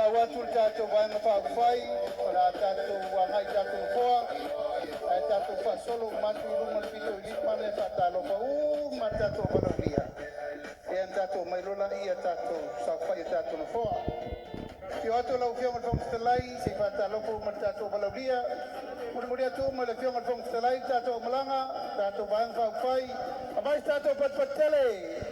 la watu tato wanga pa fai para tato wanga tato foa tato fa solo matu runga pito lima le fatalo pa matato valoria e tato mai lola ia tato sa fai tato no foa io ato la ufia ngal fong stelai se fatalo po matato valoria mulia tu mo le fia ngal fong stelai tato malanga tato wanga pa fai abai tato pat patele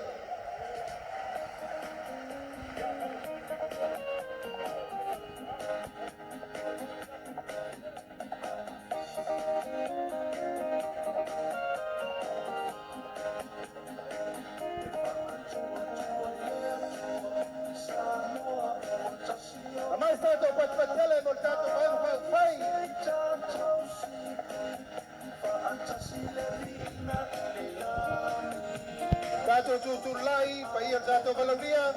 Tato tutulai, paia tato valoria.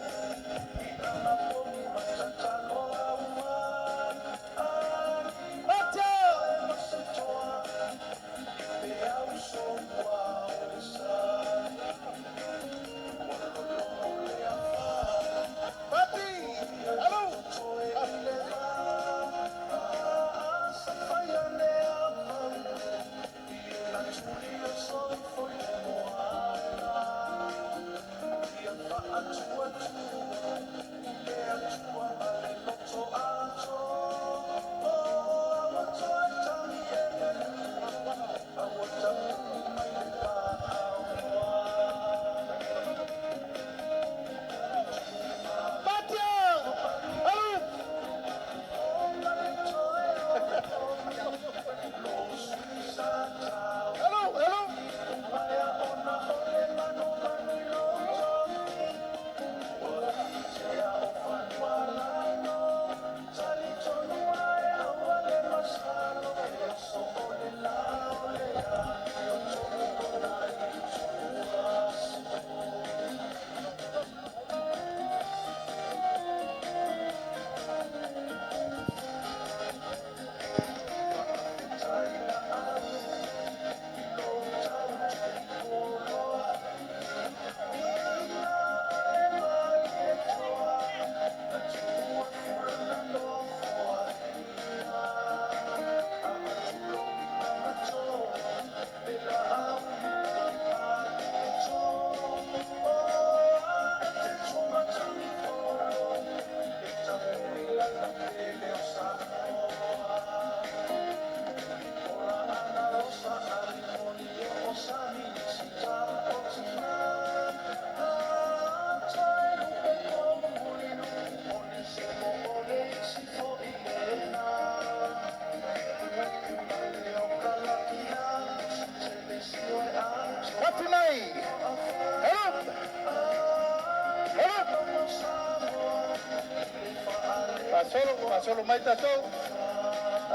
Solo mai tato,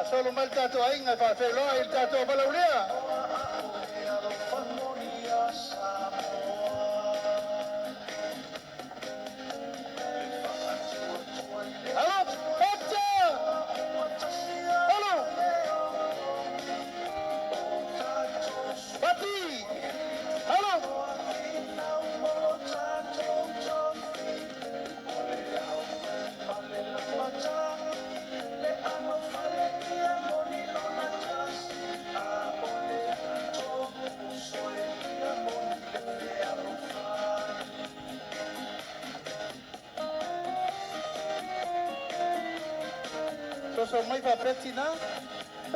solo mai tato ainga fa felo il tato balauria. Hello, hello, papi, hello. So mai fa pretina,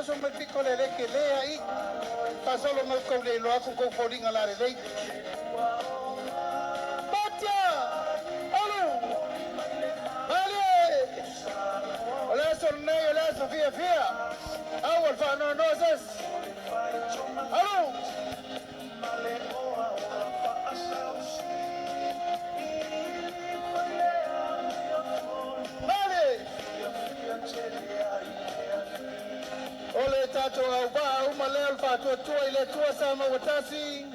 so mai piccole le che lei ai, fa solo mal con le lo ha con foringa la lei. Batia! Allo! Ale! Ola sornei, ola Sofia Fia. Awal fa no noses. Allo! Ole tato au ba uma leo fa tua ile tua sama watasi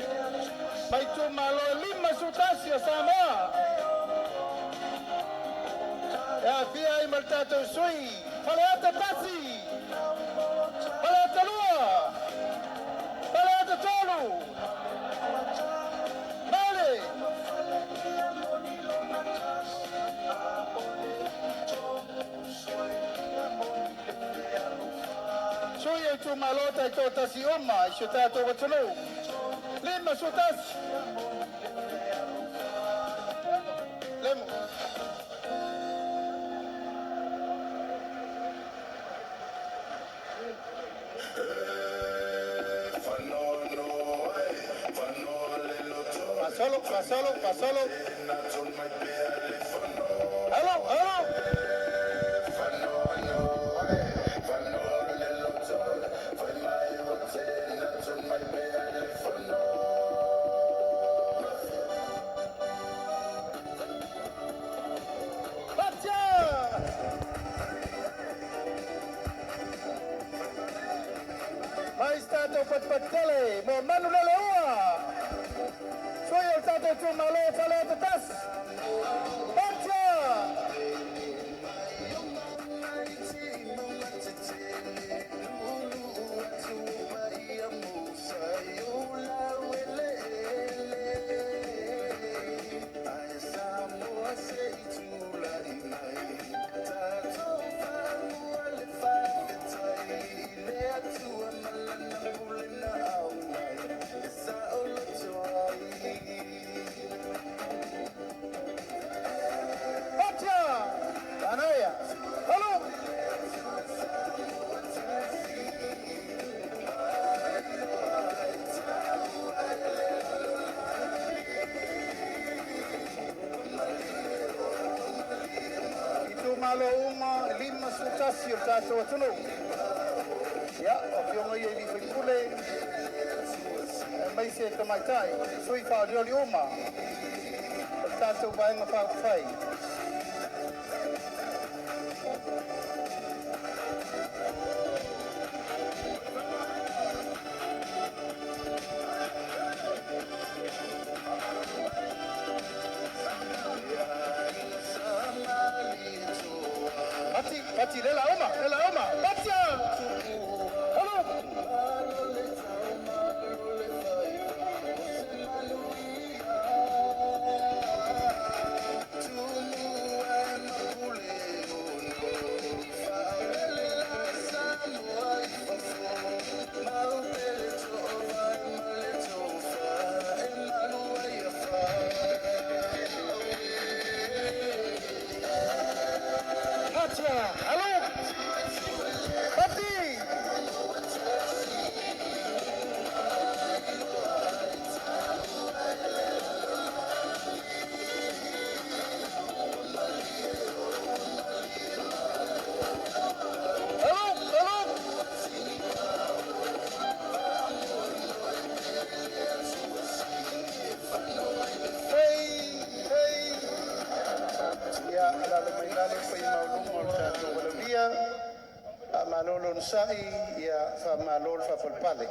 mai tu malo lima sutasi sama ya pia ai mal tato sui faleata tasi faleata lua faleata tolu vale ia tu malota i tō tasi oma i so tātou watano. Lima so tasi. Lemo. Pasolo, pasolo, pasolo. Hello, hello. Mais tato pat-pat-kale, mo manu lalaua. Soy el tato tumalo fale tatas. Bacha! Anaya, hello. Itu malo uma lima sutasi tato watulu. Ya, opionga ye di fikule. Mai se tamai tai, sui fa joli uma. Tato vai ngapa fai. Pati, lela oma, Patia! Hello! Hello! Papi! Malolon sai ya fa malol fa fulpale.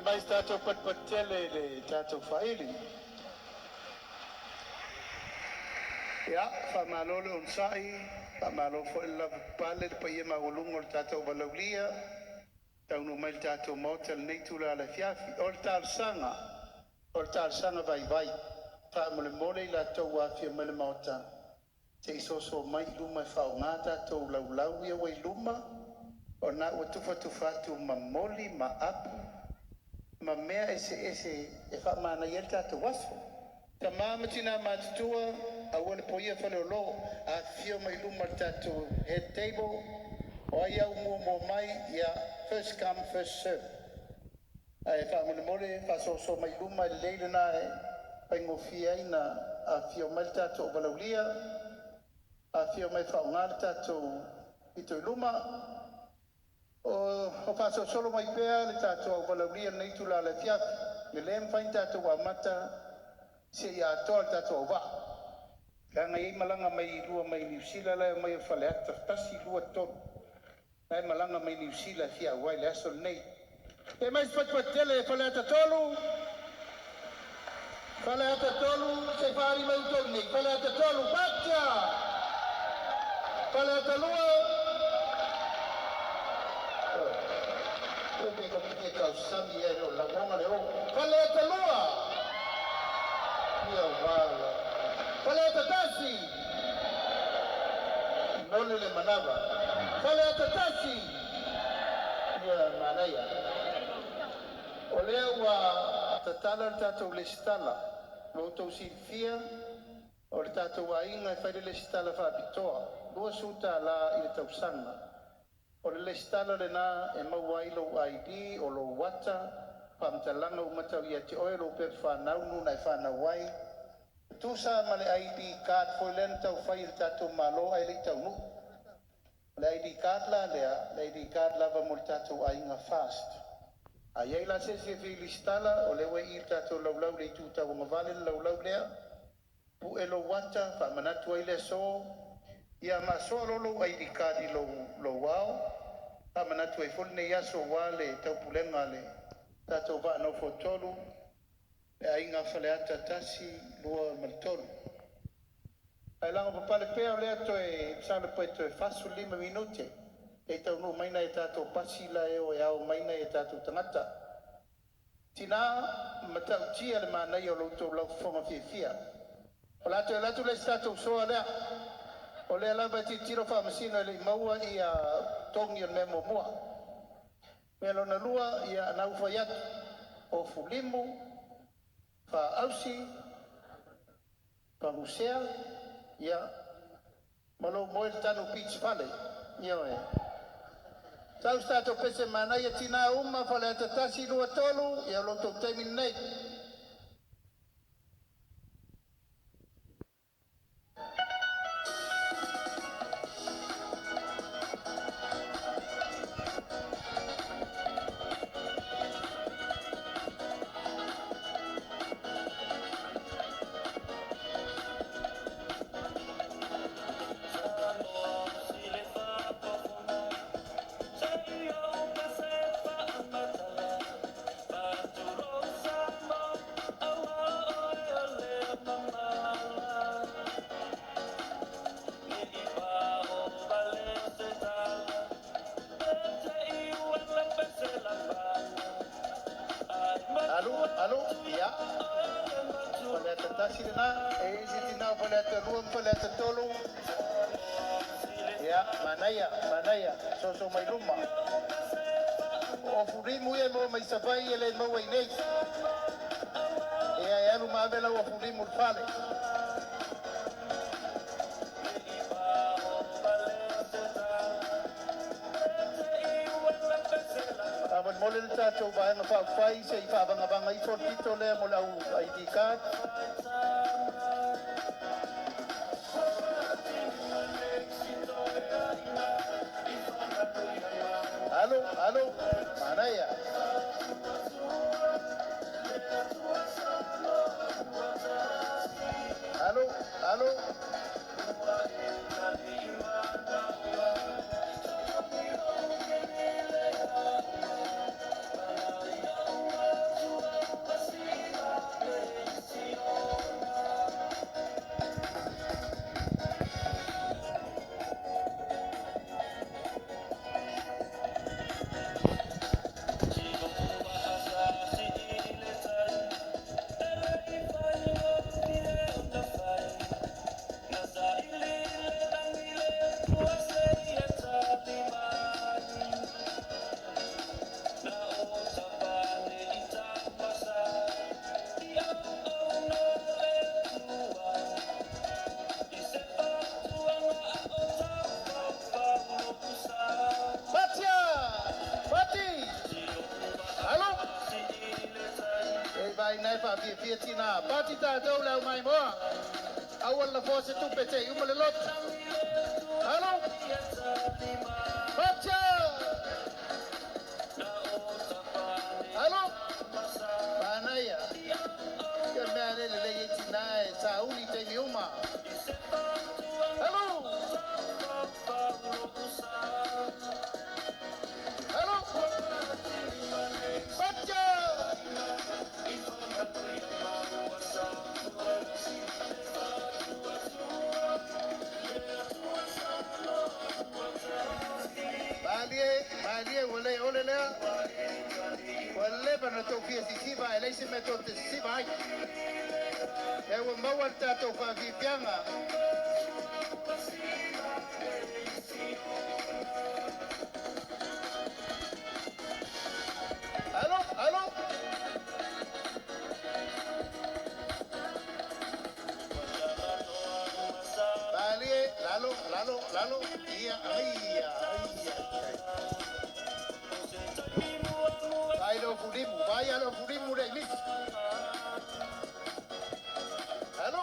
Mai tātou patpatele le tātou whaili. Ia, whamalole on sai, whamalo fo ila pale le paie magolungo le tātou walaulia, taunu mai le tātou motel nei tula le fiafi, o le tārsanga vai vai, whamole mole la tau wafia mele maota, te isoso mai luma e whao ngā tātou laulau ia wai luma, o nā ua tufa ma moli ma apu, ma mea ese e wha mana i tātou waso. Ta māmatina mātutua, a wane po ia whale o lo, a whio mai luma tātou head table, o ai au mua mai ia first come, first serve. A e wha mone mole, wha so mai luma i leile nā e, paingo fia ina a whio mai tātou walaulia, a whio mai whao ngā tātou i tui luma, o whaso solo mai pēr le tātou au walaulia nei tula le fiafi, le lem whain tātou a mata se i atoa le tātou au wa. Kanga i malanga mai lua mai New Zealand lai mai whale ata tasi lua tonu. Nai malanga mai New Zealand fia wai le aso nei. E mai spatpatele e whale ata tolu. Whale ata tolu, se whaari mai tolu nei. Whale ata tolu, batia! Whale ata lua. Ube ko pite kau sami e reo la wonga leo. Whale ata lua. Ia wala. Whale ata tasi. Nole le manava. Whale ata tasi. Ia manaya. O lea ua tatala le tātou le stala. Lōtou silfia. O le tātou a inga e whaile le stala whapitoa. Lua suta la i le tausanga. O le stala le nā e maua ilo ID o lo wata. Pamtalanga umatau ia te oe lo pe whanau nuna e whanau wai. Tusa ma le ID card foi len tau whai le tātou malo ai le tau nu. Le ID card la lea, le ID card lava mo le tātou ainga fast. A iei la se se fi listala o le wei i le tātou laulau le tūtau o ngavale le laulau lea. Pu e lo wata, wha manatu ai le so. Ia ma so lolo ID card i lo wao. Wha manatu ai fol ne yaso wale tau pulenga le tātou wa no fotolu. E ainga whale ata tasi lua maltolu. Ai langa papale pēr lea toe sale poe toe fasu 5 minute. E tau no maina e tātou pasila e o e au maina e tātou tangata. Tina matau tia le mānei o loutou lau whonga fia. O lato e latu le tātou soa lea. O lea lava ti tiro whamasino e le maua i a tongi o memo mua. Mea lona lua i a nau whaiatu o fulimu, wha ausi, wha musea, ia Malo mo el tano pitch pale. Nyo e. Tau stato pese mana ia tina uma fale atatasi lua tolu ia lo tok taimin nei. Alo, ya. Fale atatasi na e sitina fale ataruam fale atatolu. Ya, manaya, soso mai luma. O furimu e mo mai sabai ele mo wai nei. E ai anu maavela o furimu fale. Aman mole le tatou vaega faafai se i faavagavaga i fortito lea mo le au ID card. Alo, manaya. Alo. Nai fa fi tina pati ta do la mai mo awal la fo se tu pete yu mo le lot halo pacha halo banaya ya me ale le tina sa uli te mi uma halo pacha Malie ole lea wale bana to fi si ba ele se meto te si ba e wo mawa ta to fa fi pianga Alo Malie lalo iya ai Vaya lo fudimu de mis. Hello.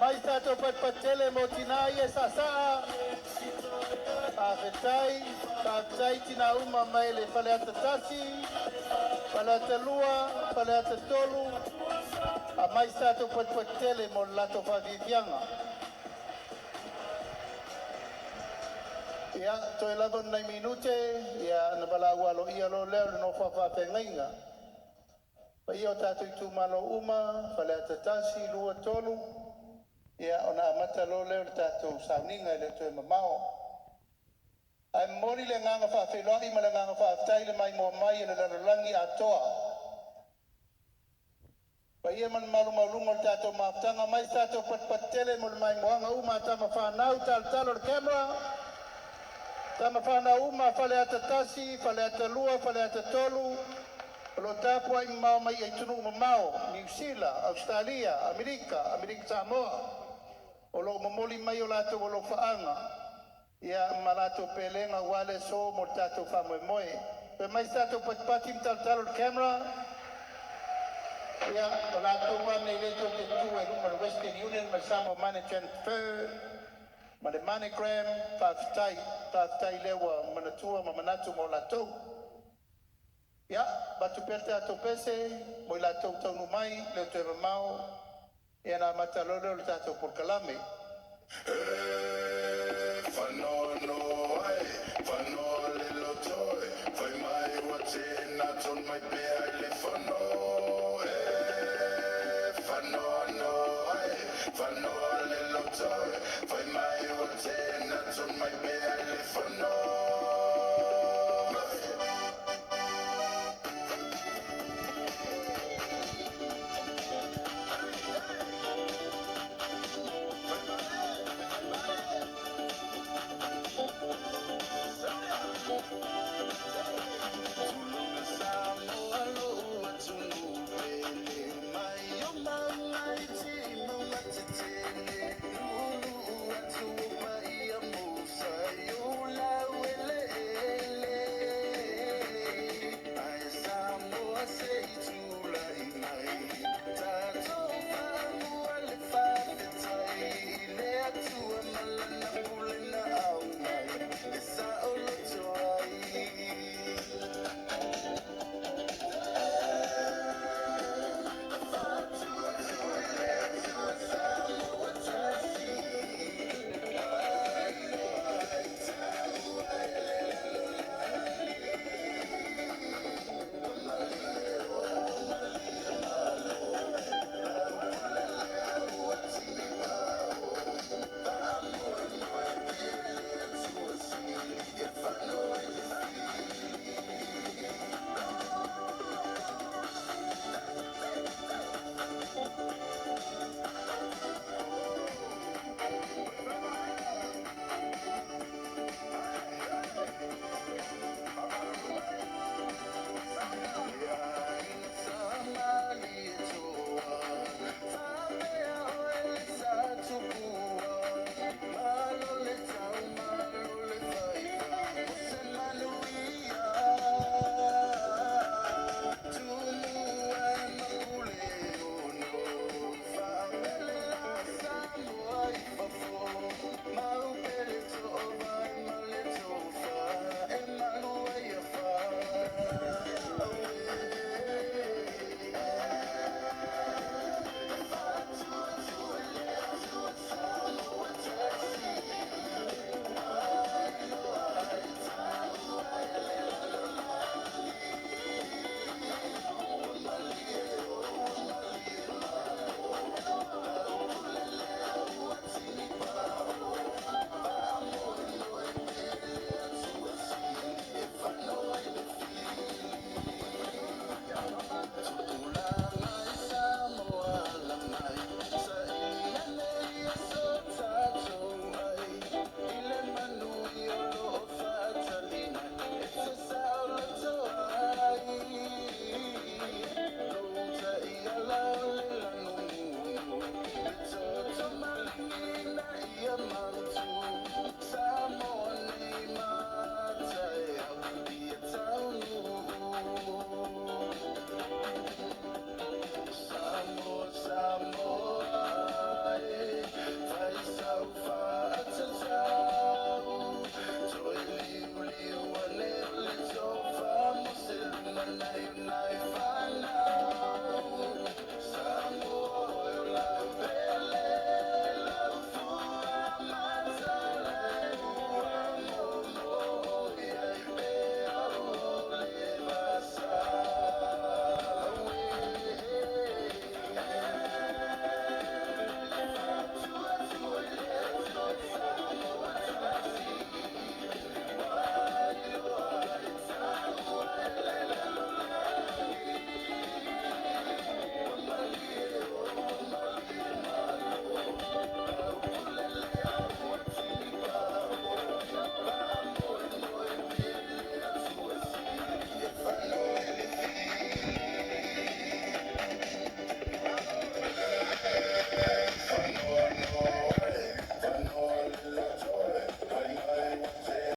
mai tato patele mo tina ia sasa Afetai tina uma mai le fale ata tasi, fale ata lua, fale ata tolu, a mai tato patele mo lato favivianga. Ia, toi lado nai minute, ia na bala walo ia lo leo no fa pengainga. Pa ia tato I tu malo uma, fale ata tasi, lua tolu, ia ona amata lo leo tato sauninga le toi mamao. Ai mori le nganga fa feloi ma le nganga fa tai le mai mo mai le langi atoa. Pa ia man malu malungo tato maftanga mai tato patele mo le mai moanga uma tama fa nau tal le camera. Tama fa na uma fale ata tasi, fale ata lua, fale ata tolu. Lo tapo ai mau mai ai tunu mau, New Zealand, Australia, Amerika Samoa. O lo momoli mai o lato o lo faanga. Ia malato pelenga wale so mo tato famoe. Pe mai tato patpatim tal le camera. Ia o lato wane le to te tu e luma le Western Union ma samo money transfer. Ma le MoneyGram taftai lewa manatua ma manatu mo lato. Ia batu perte ato pese mo lato taunu mai le to e mau. Ia na matalolo le tato por kalame. Fano, fano little toy. Find my watching, not on my bed. Fano, fano little toy. Find my watching, not on my bed.